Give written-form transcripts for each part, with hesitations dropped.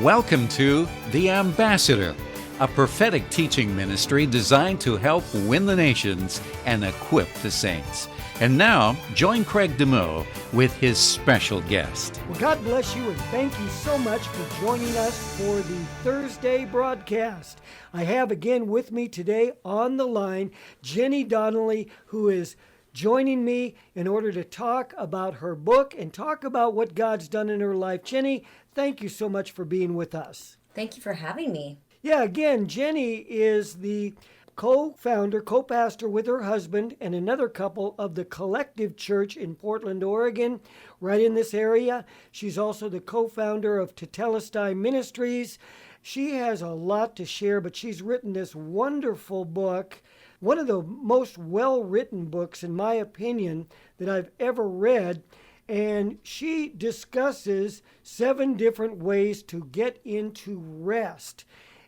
Welcome to The Ambassador, a prophetic teaching ministry designed to help win the nations and equip the saints. And now, join Craig DeMoe with his special guest. Well, God bless you and thank you so much for joining us for the Thursday broadcast. I have again with me today on the line Jenny Donnelly, who is joining me in order to talk about her book and talk about what God's done in her life. Jenny, thank you so much for being with us. Thank you for having me. Yeah, again, Jenny is the co-founder, co-pastor with her husband and another couple of the Collective Church in Portland, Oregon, right in this area. She's also the co-founder of Tetelestai Ministries. She has a lot to share, but she's written this wonderful book, one of the most well-written books, in my opinion, that I've ever read. And she discusses 7 different ways to get into rest.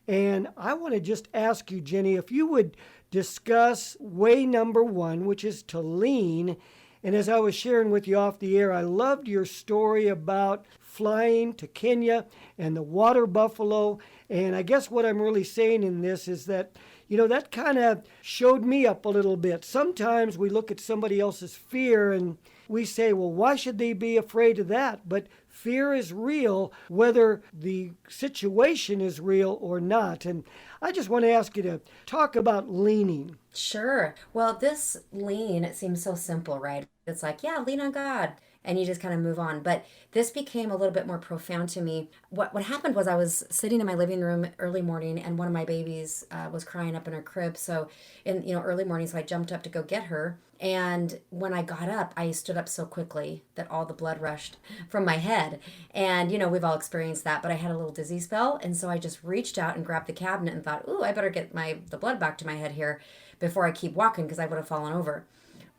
And I want to just ask you, Jenny, if you would discuss way number 1, which is to lean. And as I was sharing with you off the air, I loved your story about flying to Kenya and the water buffalo. And I guess what I'm really saying in this is that, that kind of showed me up a little bit. Sometimes we look at somebody else's fear and we say, well, why should they be afraid of that? But fear is real, whether the situation is real or not. And I just want to ask you to talk about leaning. Sure. Well, this lean, it seems so simple, right? It's like, yeah, lean on God. And you just kind of move on. But this became a little bit more profound to me. What happened was I was sitting in my living room early morning, and one of my babies was crying up in her crib. So in early morning, so I jumped up to go get her. And when I got up, I stood up so quickly that all the blood rushed from my head. And, we've all experienced that, but I had a little dizzy spell. And so I just reached out and grabbed the cabinet and thought, ooh, I better get the blood back to my head here before I keep walking, because I would have fallen over.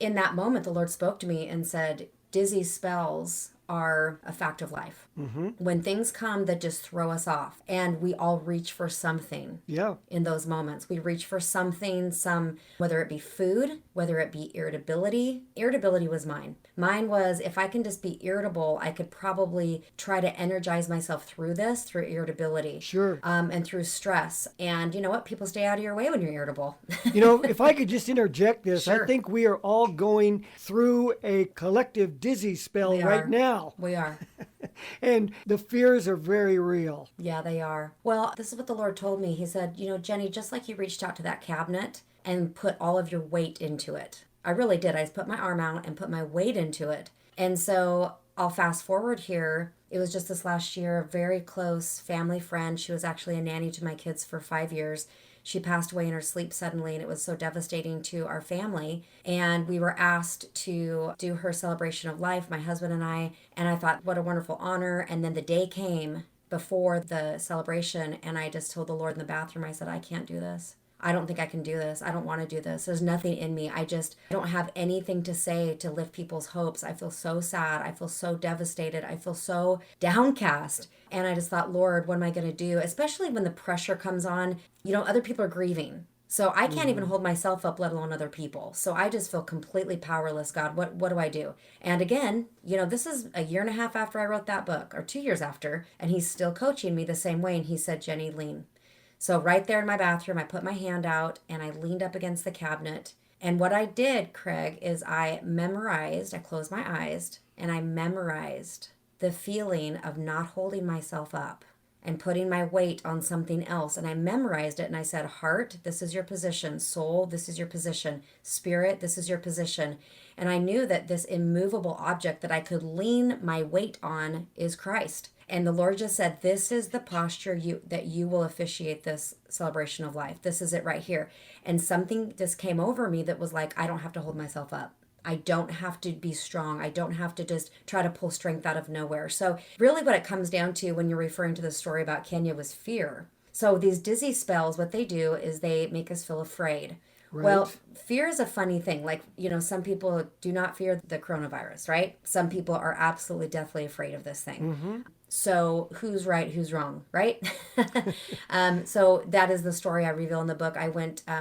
In that moment, the Lord spoke to me and said, dizzy spells are a fact of life. Mm-hmm. When things come that just throw us off, and we all reach for something. Yeah. In those moments, we reach for something, whether it be food, whether it be irritability. Irritability was mine. Mine was, if I can just be irritable, I could probably try to energize myself through irritability. Sure. And through stress. And you know what? People stay out of your way when you're irritable. If I could just interject this, Sure. I think we are all going through a collective dizzy spell right now. We are. And the fears are very real. Yeah, they are. Well, this is what the Lord told me. He said, Jenny, just like you reached out to that cabinet and put all of your weight into it. I really did. I just put my arm out and put my weight into it. And so I'll fast forward here. It was just this last year, a very close family friend. She was actually a nanny to my kids for 5 years. She passed away in her sleep suddenly, and it was so devastating to our family. And we were asked to do her celebration of life, my husband and I thought, what a wonderful honor. And then the day came before the celebration, and I just told the Lord in the bathroom, I said, I can't do this. I don't think I can do this. I don't want to do this. There's nothing in me. I don't have anything to say to lift people's hopes. I feel so sad. I feel so devastated. I feel so downcast. And I just thought, Lord, what am I going to do? Especially when the pressure comes on, other people are grieving. So I can't even hold myself up, let alone other people. So I just feel completely powerless. God, what do I do? And again, this is a year and a half after I wrote that book, or 2 years after, and he's still coaching me the same way. And he said, Jenny, lean. So right there in my bathroom, I put my hand out and I leaned up against the cabinet. And what I did, Craig, is I closed my eyes and I memorized the feeling of not holding myself up and putting my weight on something else. And I memorized it and I said, heart, this is your position. Soul, this is your position. Spirit, this is your position. And I knew that this immovable object that I could lean my weight on is Christ. And the Lord just said, this is the posture that you will officiate this celebration of life. This is it right here. And something just came over me that was like, I don't have to hold myself up. I don't have to be strong. I don't have to just try to pull strength out of nowhere. So really what it comes down to when you're referring to the story about Kenya was fear. So these dizzy spells, what they do is they make us feel afraid. Right. Well, fear is a funny thing. Like, some people do not fear the coronavirus, right? Some people are absolutely deathly afraid of this thing. Mm-hmm. So who's right, who's wrong, right? So that is the story I reveal in the book.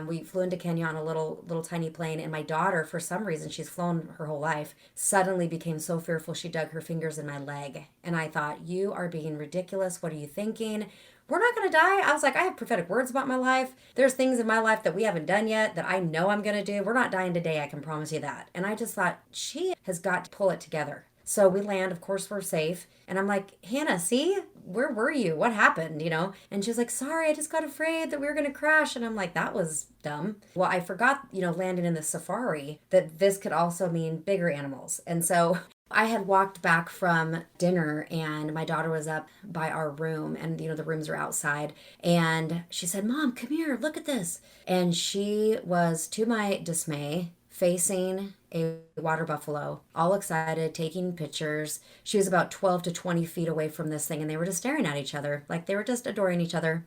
We flew into Kenya on a little tiny plane, and my daughter, for some reason, she's flown her whole life, suddenly became so fearful she dug her fingers in my leg. And I thought, you are being ridiculous. What are you thinking? We're not going to die. I was like, I have prophetic words about my life. There's things in my life that we haven't done yet that I know I'm going to do. We're not dying today. I can promise you that. And I just thought, she has got to pull it together. So we land, of course, we're safe. And I'm like, Hannah, see, where were you? What happened? And she was like, sorry, I just got afraid that we were going to crash. And I'm like, that was dumb. Well, I forgot, landing in the safari, that this could also mean bigger animals. And so I had walked back from dinner and my daughter was up by our room, and the rooms are outside, and she said, Mom, come here, look at this. And she was, to my dismay, facing a water buffalo, all excited, taking pictures. She was about 12 to 20 feet away from this thing, and they were just staring at each other like they were just adoring each other.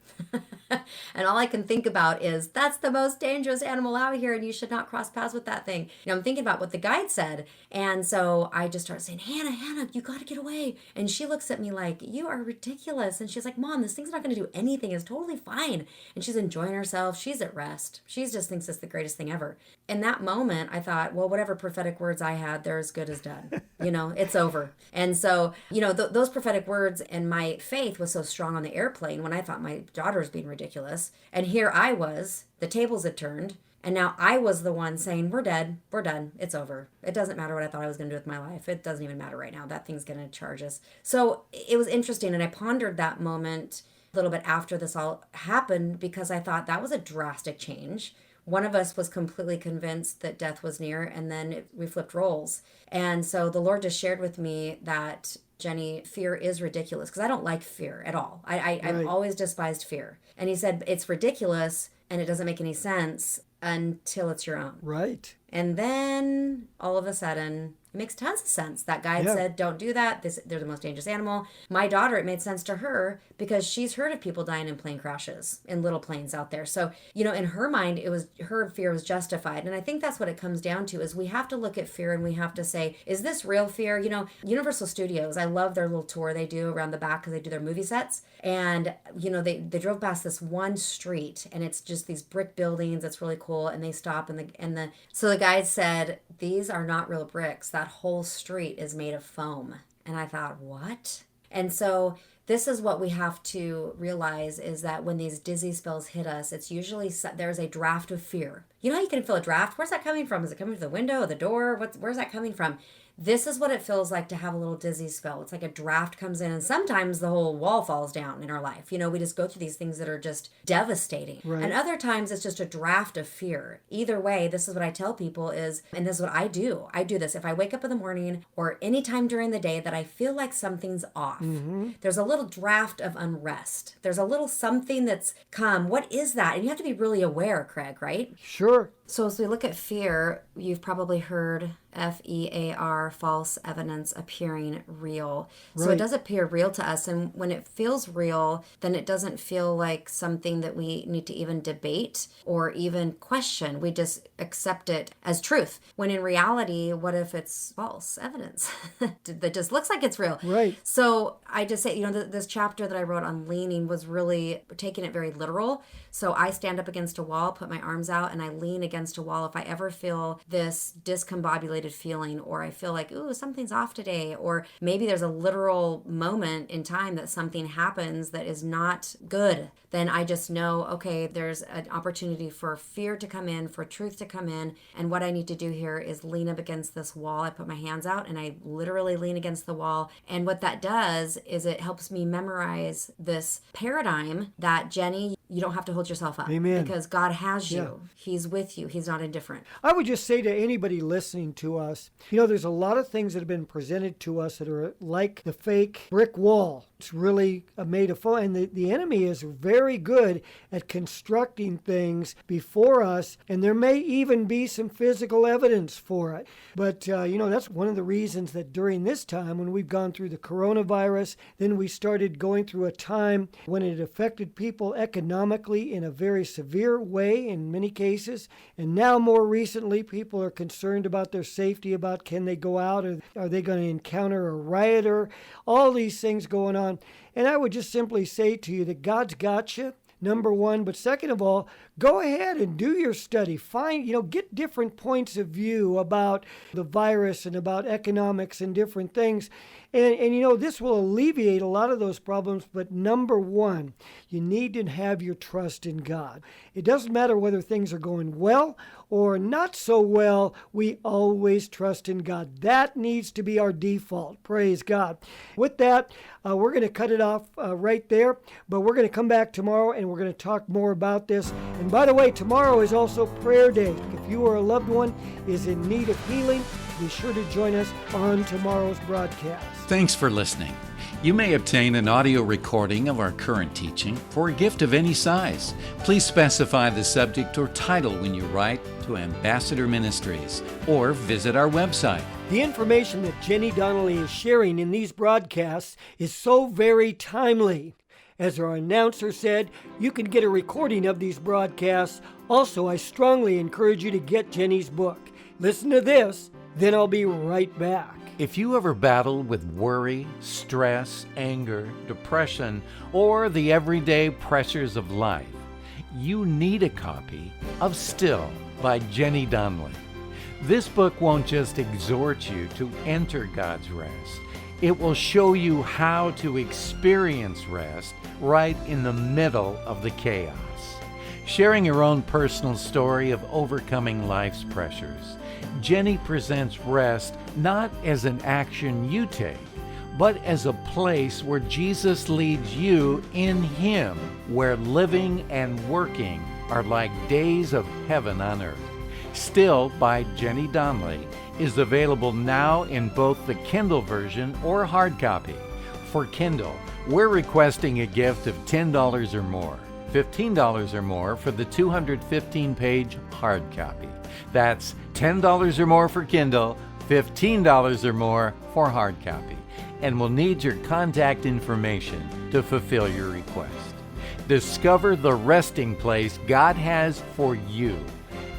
And all I can think about is, that's the most dangerous animal out here, and you should not cross paths with that thing. I'm thinking about what the guide said. And so I just started saying, Hannah, you got to get away. And she looks at me like, you are ridiculous. And she's like, Mom, this thing's not going to do anything. It's totally fine. And she's enjoying herself. She's at rest. She just thinks it's the greatest thing ever. In that moment, I thought, well, whatever prophetic words I had, they're as good as done. It's over. And so, those prophetic words and my faith was so strong on the airplane when I thought my daughter was being ridiculous. And here I was, the tables had turned, and now I was the one saying, we're dead, we're done, it's over. It doesn't matter what I thought I was going to do with my life. It doesn't even matter right now. That thing's going to charge us. So it was interesting, and I pondered that moment a little bit after this all happened, because I thought that was a drastic change. One of us was completely convinced that death was near, and then we flipped roles. And so the Lord just shared with me that, Jenny, fear is ridiculous, because I don't like fear at all. I've always despised fear. And he said, it's ridiculous and it doesn't make any sense until it's your own. Right. And then all of a sudden, it makes tons of sense. That guide said, don't do that. They're the most dangerous animal. My daughter, it made sense to her because she's heard of people dying in plane crashes, in little planes out there. So, in her mind, her fear was justified. And I think that's what it comes down to, is we have to look at fear and we have to say, is this real fear? Universal Studios, I love their little tour they do around the back because they do their movie sets. And, they drove past this one street, and it's just these brick buildings. It's really cool. And they stop, so the guide said, these are not real bricks. That whole street is made of foam. And I thought, what? And so this is what we have to realize, is that when these dizzy spells hit us, it's usually there's a draft of fear. You know how you can feel a draft? Where's that coming from? Is it coming from the window or the door? Where's that coming from? This is what it feels like to have a little dizzy spell. It's like a draft comes in, and sometimes the whole wall falls down in our life. We just go through these things that are just devastating. Right. And other times it's just a draft of fear. Either way, this is what I tell people is, and this is what I do. I do this. If I wake up in the morning or any time during the day that I feel like something's off, there's a little draft of unrest. There's a little something that's come. What is that? And you have to be really aware, Craig, right? Sure. So as we look at fear, you've probably heard FEAR, false evidence appearing real. Right. So it does appear real to us. And when it feels real, then it doesn't feel like something that we need to even debate or even question. We just accept it as truth. When in reality, what if it's false evidence that just looks like it's real? Right. So I just say, this chapter that I wrote on leaning was really taking it very literal. So I stand up against a wall, put my arms out, and I lean against a wall. If I ever feel this discombobulated feeling, or I feel like, ooh, something's off today, or maybe there's a literal moment in time that something happens that is not good, then I just know, okay, there's an opportunity for fear to come in, for truth to come in, and what I need to do here is lean up against this wall. I put my hands out and I literally lean against the wall. And what that does is it helps me memorize this paradigm that, Jenny, you don't have to hold yourself up. Amen. Because God has you. Yeah. He's with you. He's not indifferent. I would just say to anybody listening to us, there's a lot of things that have been presented to us that are like the fake brick wall. It's really made of foam. And the enemy is very good at constructing things before us. And there may even be some physical evidence for it. But, that's one of the reasons that during this time, when we've gone through the coronavirus, then we started going through a time when it affected people economically in a very severe way in many cases. And now more recently, people are concerned about their safety, about can they go out, or are they going to encounter a rioter, all these things going on. And I would just simply say to you that God's got you, number one. But second of all, go ahead and do your study. Get different points of view about the virus and about economics and different things. And this will alleviate a lot of those problems. But number one, you need to have your trust in God. It doesn't matter whether things are going well or not so well. We always trust in God. That needs to be our default. Praise God. With that, we're going to cut it off right there. But we're going to come back tomorrow and we're going to talk more about this. And by the way, tomorrow is also prayer day. If you or a loved one is in need of healing, be sure to join us on tomorrow's broadcast. Thanks for listening. You may obtain an audio recording of our current teaching for a gift of any size. Please specify the subject or title when you write to Ambassador Ministries or visit our website. The information that Jenny Donnelly is sharing in these broadcasts is so very timely. As our announcer said, you can get a recording of these broadcasts. Also, I strongly encourage you to get Jenny's book. Listen to this, then I'll be right back. If you ever battle with worry, stress, anger, depression, or the everyday pressures of life, you need a copy of Still by Jenny Donnelly. This book won't just exhort you to enter God's rest. It will show you how to experience rest right in the middle of the chaos. Sharing her own personal story of overcoming life's pressures, Jenny presents rest not as an action you take, but as a place where Jesus leads you in Him, where living and working are like days of heaven on earth. Still by Jenny Donnelly is available now in both the Kindle version or hard copy. For Kindle, we're requesting a gift of $10 or more, $15 or more for the 215-page hard copy. That's $10 or more for Kindle, $15 or more for hard copy. And we'll need your contact information to fulfill your request. Discover the resting place God has for you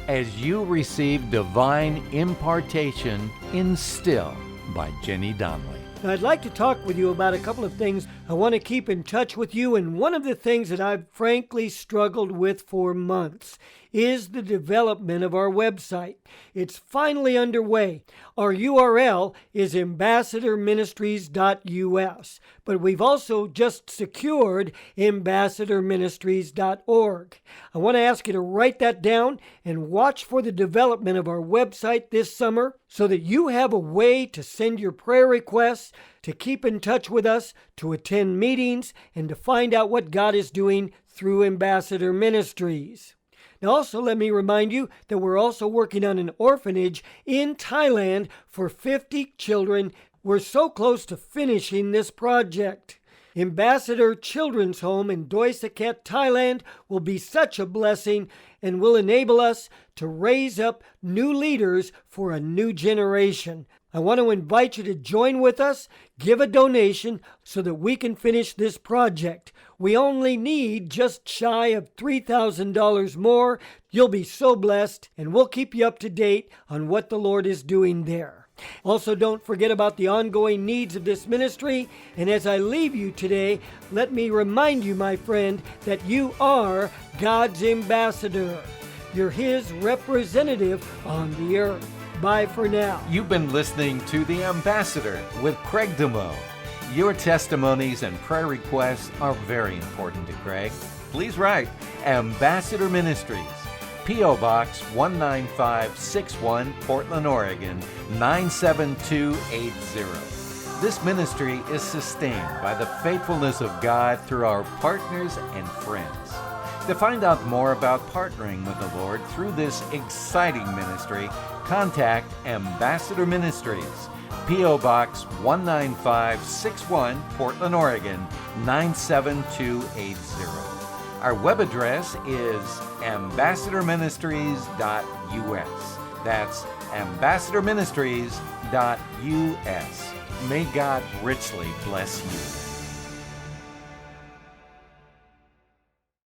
as you receive divine impartation in Still by Jenny Donnelly. Now, I'd like to talk with you about a couple of things. I want to keep in touch with you, and one of the things that I've frankly struggled with for months is the development of our website. It's finally underway. Our URL is ambassadorministries.us, but we've also just secured ambassadorministries.org. I want to ask you to write that down and watch for the development of our website this summer so that you have a way to send your prayer requests, to keep in touch with us, to attend meetings, and to find out what God is doing through Ambassador Ministries. Now, also let me remind you that we're also working on an orphanage in Thailand for 50 children. We're so close to finishing this project. Ambassador Children's Home in Doi Saket, Thailand will be such a blessing and will enable us to raise up new leaders for a new generation. I want to invite you to join with us, give a donation so that we can finish this project. We only need just shy of $3,000 more. You'll be so blessed, and we'll keep you up to date on what the Lord is doing there. Also, don't forget about the ongoing needs of this ministry. And as I leave you today, let me remind you, my friend, that you are God's ambassador. You're His representative on the earth. Bye for now. You've been listening to The Ambassador with Craig DeMoe. Your testimonies and prayer requests are very important to Craig. Please write Ambassador Ministries, P.O. Box 19561, Portland, Oregon 97280. This ministry is sustained by the faithfulness of God through our partners and friends. To find out more about partnering with the Lord through this exciting ministry, contact Ambassador Ministries, P.O. Box 19561, Portland, Oregon 97280. Our web address is ambassadorministries.us. That's ambassadorministries.us. May God richly bless you.